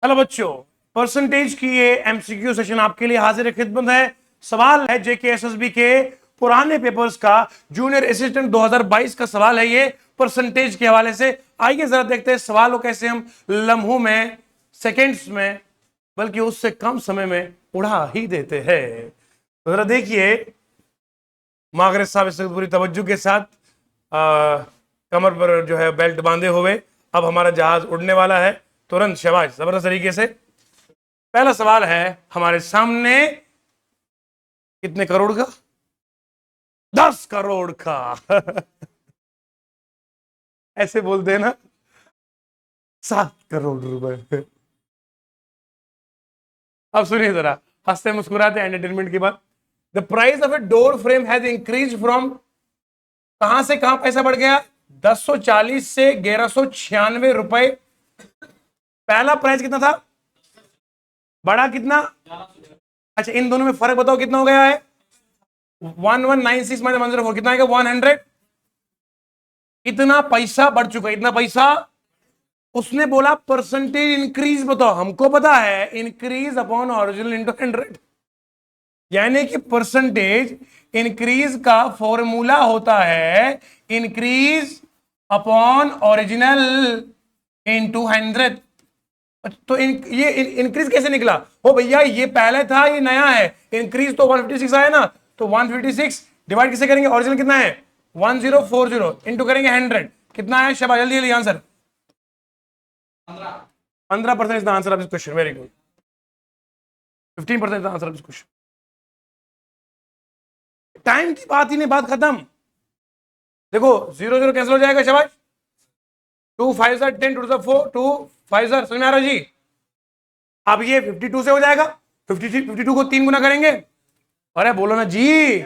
Hello बच्चों, percentage की ये एमसीक्यू सेशन आपके लिए हाजिर खिदमत है। सवाल है जेकेएसएसबी के पुराने पेपर्स का, जूनियर असिस्टेंट 2022 का सवाल है ये परसेंटेज के हवाले से। आइए जरा देखते हैं सवाल को कैसे हम लम्हों में, सेकंड्स में, बल्कि उससे कम समय में उड़ा ही देते हैं। तो जरा देखिए, मागरेज साहब इस पूरी तवज्जो के साथ कमर पर जो है बेल्ट बांधे हुए, अब हमारा जहाज उड़ने वाला है तुरंत। शाबाश, जबरदस्त तरीके से। पहला सवाल है हमारे सामने, कितने करोड़ का? 10 करोड़ का। ऐसे बोलते हैं ना, 7 करोड़ रुपए। अब सुनिए जरा, हंसते मुस्कुराते एंटरटेनमेंट के बाद। The price of a door frame has increase from, कहां से कहां पैसा बढ़ गया? 1040 से 1196 रुपए। पहला प्राइस कितना था? बड़ा कितना? अच्छा, इन दोनों में फर्क बताओ कितना हो गया है? 1196 माइनस 104 कितना आएगा? 100। इतना पैसा बढ़ चुका है, इतना पैसा। उसने बोला परसेंटेज इंक्रीज बताओ, हमको पता है इंक्रीज अपॉन ओरिजिनल इंटू 100, यानी कि परसेंटेज इंक्रीज का फॉर्मूला होता है इंक्रीज अपॉन ओरिजिनल इंटू 100। तो ये इंक्रीज कैसे निकला? ओ भैया, ये पहले था, ये नया है। इंक्रीज तो 156 आया ना, तो 156 डिवाइड किसे करेंगे? ओरिजिनल कितना है? 1040 इंटू करेंगे 100, कितना है? शबाश, जल्दी जल्दी answer. 15% is the answer of this question. Very good. 15% is the answer of this question. Time की बात ही नहीं, बात खत्म। देखो 0 0 कैंसिल हो जाएगा। शबाश। 2 5 10 2 4 2 5 समझ में आ रहा जी? अब ये 52 से हो जाएगा। 52 को 3 गुना करेंगे। अरे बोलो ना जी,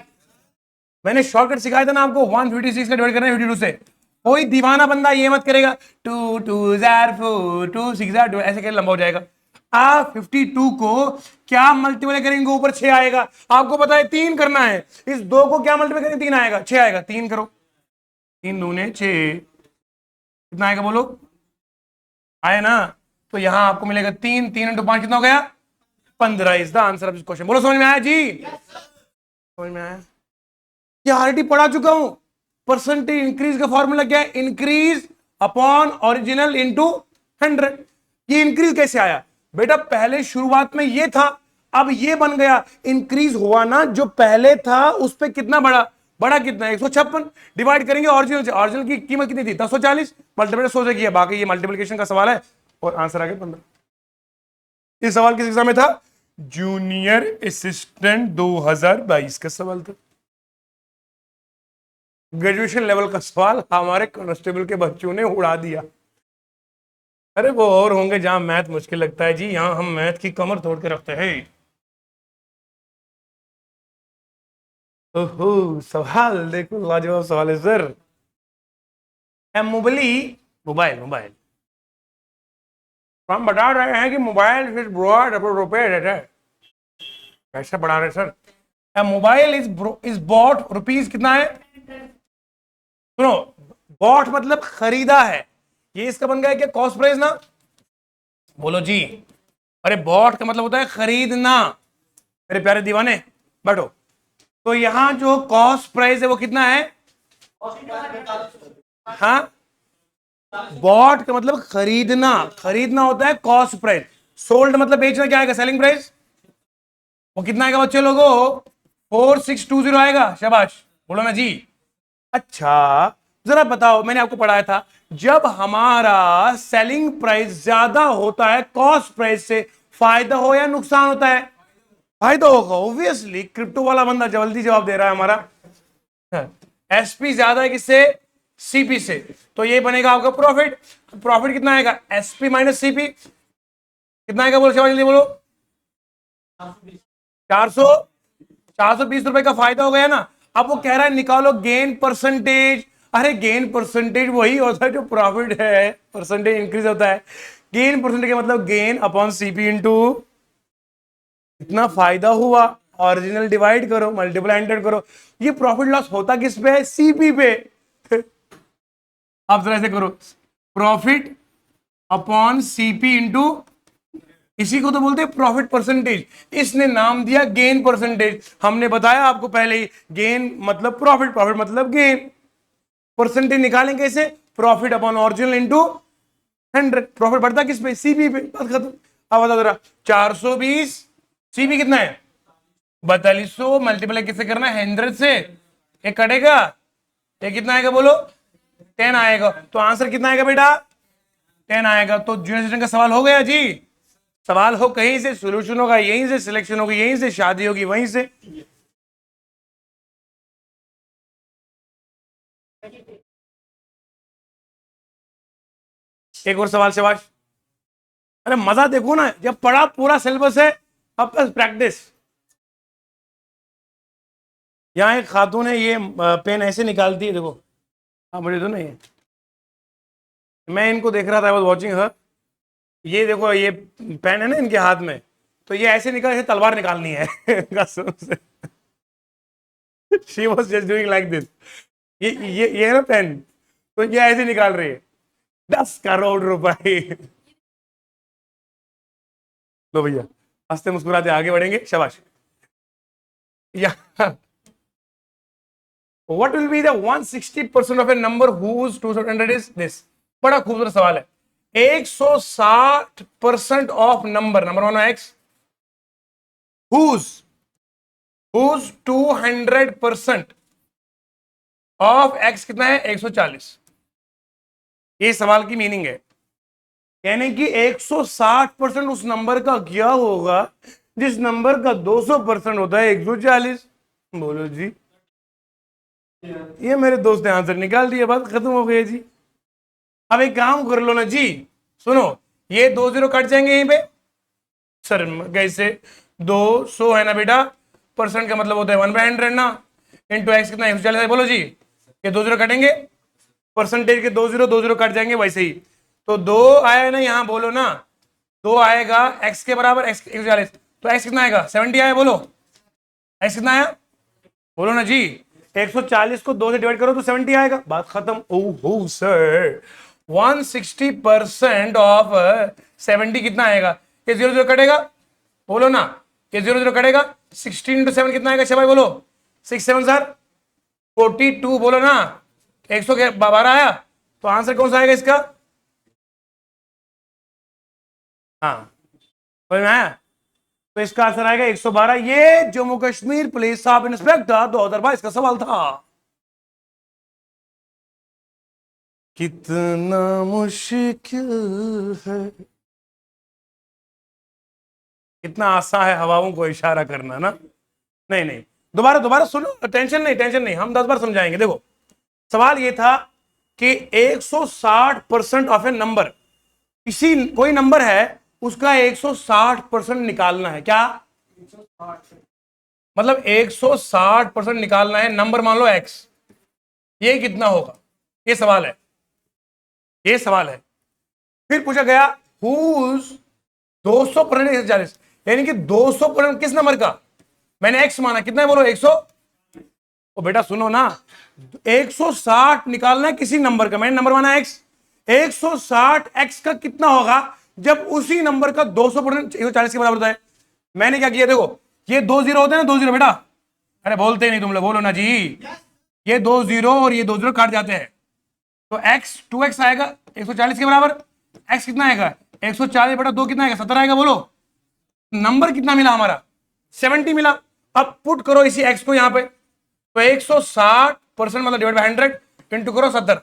मैंने शॉर्टकट सिखाया था ना आपको। 156 का डिवाइड करना है 52 से। कोई दीवाना बंदा ये मत करेगा 2 2 4 2 6 2 ऐसे कैसे लंबा हो जाएगा। आप 52 को क्या मल्टीप्लाई करेंगे? ऊपर 6 आएगा। आपको पता है 3 करना है। इस 2 को क्या मल्टीप्लाई करेंगे? 3 आएगा, 6 आएगा। 3 करो, 3 दूने 6, कितना आएगा बोलो? आए ना? तो यहां आपको मिलेगा 3 3 इंटू 5 कितना हो गया? 15 is the answer of this question. बोलो समझ में आया जी? समझ में आया? ये ऑलरेडी पढ़ा चुका हूं। परसेंटेज इंक्रीज का फॉर्मूला क्या है? Increase upon original into 100। ये इंक्रीज कैसे आया बेटा? पहले शुरुआत में ये था, अब ये बन गया। इंक्रीज हुआ ना, जो पहले था उस पर कितना बड़ा? बड़ा कितना है? 156 डिवाइड करेंगे ओरिजिनल से। ओरिजिनल की कीमत कितनी थी? 1040 मल्टीप्लाई 100 से किया। बाकी ये मल्टीप्लिकेशन का सवाल है और आंसर आ गया 15। इस सवाल किस एग्जाम में था? जूनियर असिस्टेंट 2022 का सवाल था। ग्रेजुएशन लेवल का सवाल हमारे कांस्टेबल के बच्चों ने उड़ा दिया। अरे वो और होंगे जहां मैथ मुश्किल लगता है जी, यहां हम मैथ की कमर तोड़ के रखते हैं। ओहो, सवाल देखो, लाजवाब सवाल है सर। मोबाइल मोबाइल मोबाइल, हम बता रहे हैं कि मोबाइल इज ब्रॉड रुपए है। कैसे बढ़ा रहे sir? Mobile is bought rupees कितना है? सुनो, बॉट मतलब खरीदा है। ये इसका बन गया क्या? कॉस्ट प्राइस ना? बोलो जी। अरे बॉट का मतलब होता है खरीदना। मेरे प्यारे दीवाने बैठो। तो यहां जो कॉस्ट प्राइस है वो कितना है? हाँ, बॉट का मतलब खरीदना। खरीदना होता है कॉस्ट प्राइस। सोल्ड मतलब बेचना, क्या आएगा? Selling price. वो कितना आएगा बच्चे लोगों? 4620 आएगा। शाबाश, बोलो ना जी। अच्छा जरा बताओ, मैंने आपको पढ़ाया था, जब हमारा सेलिंग प्राइस ज्यादा होता है कॉस्ट प्राइस से, फायदा हो या नुकसान होता है? फायदा होगा ऑब्वियसली। क्रिप्टो वाला बंदा जल्दी जवाब दे रहा है हमारा। एसपी ज्यादा है किससे? सीपी से। तो ये बनेगा आपका प्रॉफिट। प्रॉफिट कितना आएगा? SP minus CP. कितना आएगा बोलो? जल्दी बोलो। 420 रुपए का फायदा हो गया ना। अब वो कह रहा है निकालो गेन परसेंटेज। अरे गेन परसेंटेज वही होता है जो प्रॉफिट है, परसेंटेज इंक्रीज होता है। गेन परसेंटेज का मतलब गेन अपॉन सीपी इंटू इतना फायदा हुआ, ओरिजिनल डिवाइड करो, मल्टीप्लाई 100 करो। ये प्रॉफिट लॉस होता किस पे है? सीपी पे। आप जरा ऐसे करो, प्रॉफिट अपॉन सीपी इंटू इसी को तो बोलते हैं प्रॉफिट परसेंटेज। इसने नाम दिया गेन परसेंटेज। हमने बताया आपको पहले ही, गेन मतलब प्रॉफिट, प्रॉफिट मतलब गेन। परसेंटेज निकालें कैसे? Profit upon original into 100। Profit बढ़ता किस पे? सीपी पे। बात खत्म। अब बता जरा, 420 सीपी कितना है? 4200 मल्टीप्लाई किससे करना है? 100 से। ये कटेगा, ये कितना आएगा बोलो? 10 आएगा। तो आंसर कितना आएगा बेटा? 10 आएगा। तो जूनियर सेशन का सवाल हो गया जी। सवाल हो कहीं से, सोल्यूशन होगा यहीं से, सिलेक्शन होगी यहीं से, शादी होगी वहीं से। एक और सवाल शाबाश। अरे मजा देखो ना, जब पढ़ा पूरा सिलेबस है, अब बस प्रैक्टिस। यहाँ एक खातून है, ये पेन ऐसे निकालती है, देखो। हाँ मुझे दो ना ये, मैं इनको देख रहा था, आई वाज वाचिंग हर। ये देखो, ये पेन है ना इनके हाथ में, तो ये ऐसे निकाल, ऐसे तलवार निकालनी है कसम से। She was just doing like this. ये है ना पेन, तो ये ऐसे निकाल रही है। 10 करोड़ रुपए। लो भैया, हंसते मुस्कुराते आगे बढ़ेंगे, शाबाश। या what will be the 160% of a number whose 200 is this? बड़ा खूबसूरत सवाल है। 160% of number, number one x, whose 200% of x कितना है? 140। ये सवाल की मीनिंग है, यानी कि 160% उस नंबर का क्या होगा जिस नंबर का 200% होता है 140। बोलो जी। ये मेरे दोस्त ने आंसर निकाल दिया, बात खत्म हो गई जी। अब एक काम कर लो ना जी, सुनो, ये 2 0 कट जाएंगे यहीं पे सर, कैसे? 200 है ना बेटा, परसेंट का मतलब होता है 1/100 ना, इंटू एक्स कितना? 140 है। बोलो जी, ये 2 0 कटेंगे, परसेंटेज के 2 0 2 0 कट जाएंगे वैसे ही। तो 2 आया ना यहाँ, बोलो ना, 2 आएगा एक्स के बराबर, एक्स 140, तो एक्स कितना आएगा? 70 आया। बोलो एक्स कितना आया? बोलो ना जी। 140 को 2 से डिवाइड करो तो 70 आएगा, बात खत्म। ओह सर, 160% ऑफ 70 कितना आएगा? ये 0 0 कटेगा, बोलो ना, ये 0 0 कटेगा। 16 इंटू 7 कितना आएगा भाई? बोलो 6 7 सर 42। बोलो ना, 112 आया। तो आंसर कौन सा आएगा इसका? हाँ, समझ में आया? तो इसका आंसर आएगा 112। ये Jammu Kashmir police sub inspector 2022 का सवाल था। कितना मुश्किल है, कितना आसान है हवाओं को इशारा करना ना। नहीं नहीं, दोबारा दोबारा सुनो, टेंशन नहीं, टेंशन नहीं, हम 10 बार समझाएंगे। देखो, सवाल ये था कि 160% ऑफ ए नंबर, किसी कोई नंबर है उसका 160% निकालना है। क्या मतलब? 160% निकालना है, नंबर मान लो एक्स, ये कितना होगा? ये सवाल है, ये सवाल है। फिर पूछा गया हुज 200% 140, यानी कि 200% किस नंबर का? मैंने एक्स माना, कितना है बोलो? 100। ओ बेटा सुनो ना, 160 निकालना है किसी नंबर का, मैंने नंबर माना एक्स। 160 एक्स का कितना होगा जब उसी नंबर का 200% 140 के बराबर होता है? मैंने क्या किया, देखो, ये 2 0 होते हैं ना, 2 0 बेटा। अरे बोलते नहीं तुम लोग, बोलो ना जी। ये 2 0 और ये 2 0 काट जाते हैं, तो एक्स 2x आएगा 140 के बराबर। एक्स कितना आएगा? 140 बटा 2 कितना आएगा? 70 आएगा। बोलो नंबर कितना मिला हमारा? 70 मिला। अब पुट करो इसी एक्स को यहाँ पे, तो 160% मतलब डिवाइड बाय 100 इंटू करो 70।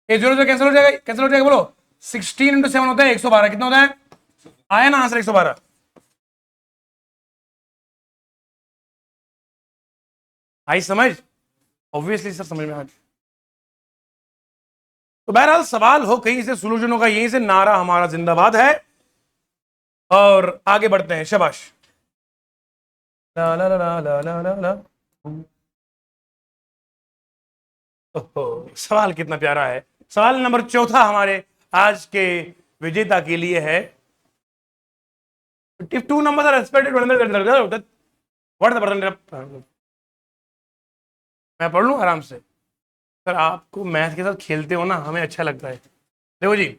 ये 0 0 कैंसिल हो जाएगा, कैंसिल हो जाएगा। बोलो 16 इंटू 7 होता है 112। कितना होता है? आया ना आंसर 112। आई समझ? ऑब्वियसली सर समझ में आ। तो बहरहाल सवाल हो कहीं से, सोल्यूशन होगा यहीं से, नारा हमारा जिंदाबाद है। और आगे बढ़ते हैं, शाबाश। ला ला ला ला ला ला ला। ओहो, सवाल कितना प्यारा है। सवाल नंबर चौथा हमारे आज के विजेता के लिए है। If two numbers are expected, what the percentage? मैं पढ़ लूं आराम से। सर आपको मैथ के साथ खेलते हो ना, हमें अच्छा लगता है। देखो जी,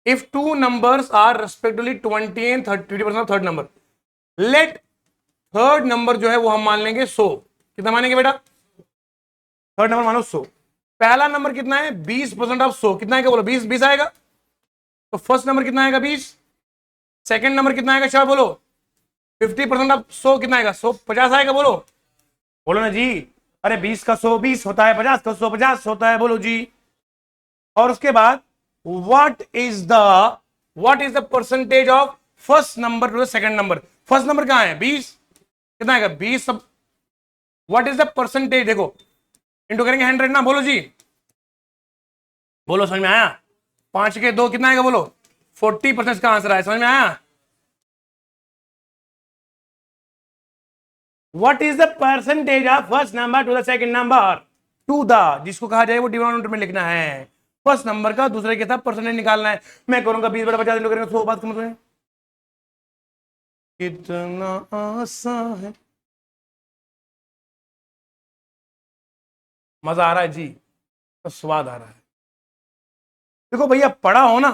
if two numbers are respectively 20 and 30% of third number, let third number जो है वो हम मान लेंगे 100। कितना मानेंगे बेटा? थर्ड नंबर मानो 100। पहला नंबर कितना है? 20% ऑफ 100। कितना है बोलो? 20 20 आएगा। तो फर्स्ट नंबर कितना आएगा? 20। सेकंड नंबर कितना आएगा? शायद बोलो 50% ऑफ 100 कितना आएगा? 100 50 आएगा। बोलो बोलो ना जी। अरे 20 का 100 20 होता है, 50 का 100 50 होता है। बोलो जी। और उसके बाद what is the percentage of first number to the second number? First number कहां है? 20। कितना आएगा? 20 सब। What is the percentage? देखो इंटू करेंगे 100 ना। बोलो जी। बोलो समझ में आया? 5 के 2 कितना आएगा? बोलो 40% का आंसर आया। समझ में आया? What is the percentage of first number to the second number? To the, जिसको कहा जाए वो डिनोमिनेटर में लिखना है। फर्स्ट नंबर का दूसरे के साथ परसेंटेज निकालना है। मैं करूंगा 20 बटा 50 करेंगे 100। बात समझ में? कितना आसान है। मजा आ रहा है जी? तो स्वाद आ रहा है। देखो भैया, पढ़ा हो ना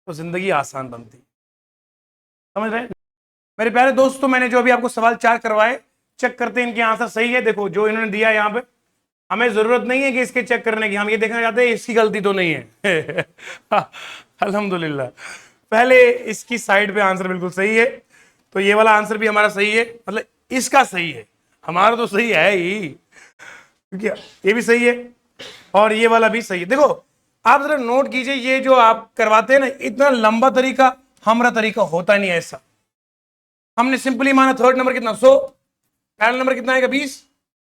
तो जिंदगी आसान बनती। समझ रहे? मेरे प्यारे दोस्तों, मैंने जो अभी आपको सवाल 4 करवाए, चेक करते हैं इनके आंसर सही है। देखो जो इन्होंने दिया यहाँ पे, हमें जरूरत नहीं है कि इसके चेक करने की, हम ये देखना चाहते हैं इसकी गलती तो नहीं है। अल्हम्दुलिल्लाह। पहले इसकी साइड पे आंसर बिल्कुल सही है, तो ये वाला आंसर भी हमारा सही है, मतलब इसका सही है, हमारा तो सही है ही, क्योंकि ये भी सही है और ये वाला भी सही है। देखो आप जरा नोट कीजिए, ये जो आप करवाते हैं ना, इतना लंबा तरीका हमारा तरीका होता नहीं है ऐसा। हमने सिंपली माना थर्ड नंबर कितना? 100। पहला नंबर कितना आएगा? 20।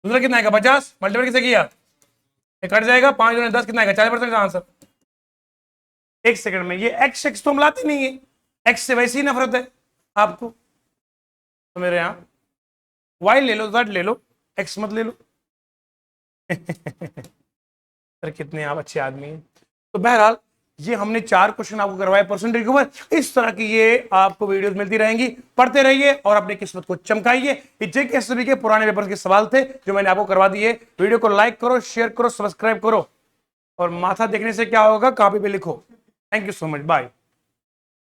दूसरा कितना आएगा? 50। मल्टीप्लाई किसे किया? ये कट जाएगा। 5 और 10 कितना आएगा? 40% का आंसर। एक सेकंड में ये एक्स एक्स तो हम लाते नहीं है, एक्स से वैसे ही नफरत है आपको। तो मेरे यहाँ वाई ले लो, जेड ले लो, एक्स मत ले लो। सर कितने आप अच्छे आदमी हैं। तो बहरहाल ये हमने 4 क्वेश्चन आपको करवाए परसेंटेज के ऊपर। इस तरह की ये आपको वीडियोस मिलती रहेंगी, पढ़ते रहिए और अपनी किस्मत को चमकाइए। ये जेकेएसएसबी के पुराने पेपर्स के सवाल थे जो मैंने आपको करवा दिए। वीडियो को लाइक करो, शेयर करो, सब्सक्राइब करो और माथा देखने से क्या होगा? कॉपी पे लिखो। Thank you so much, bye.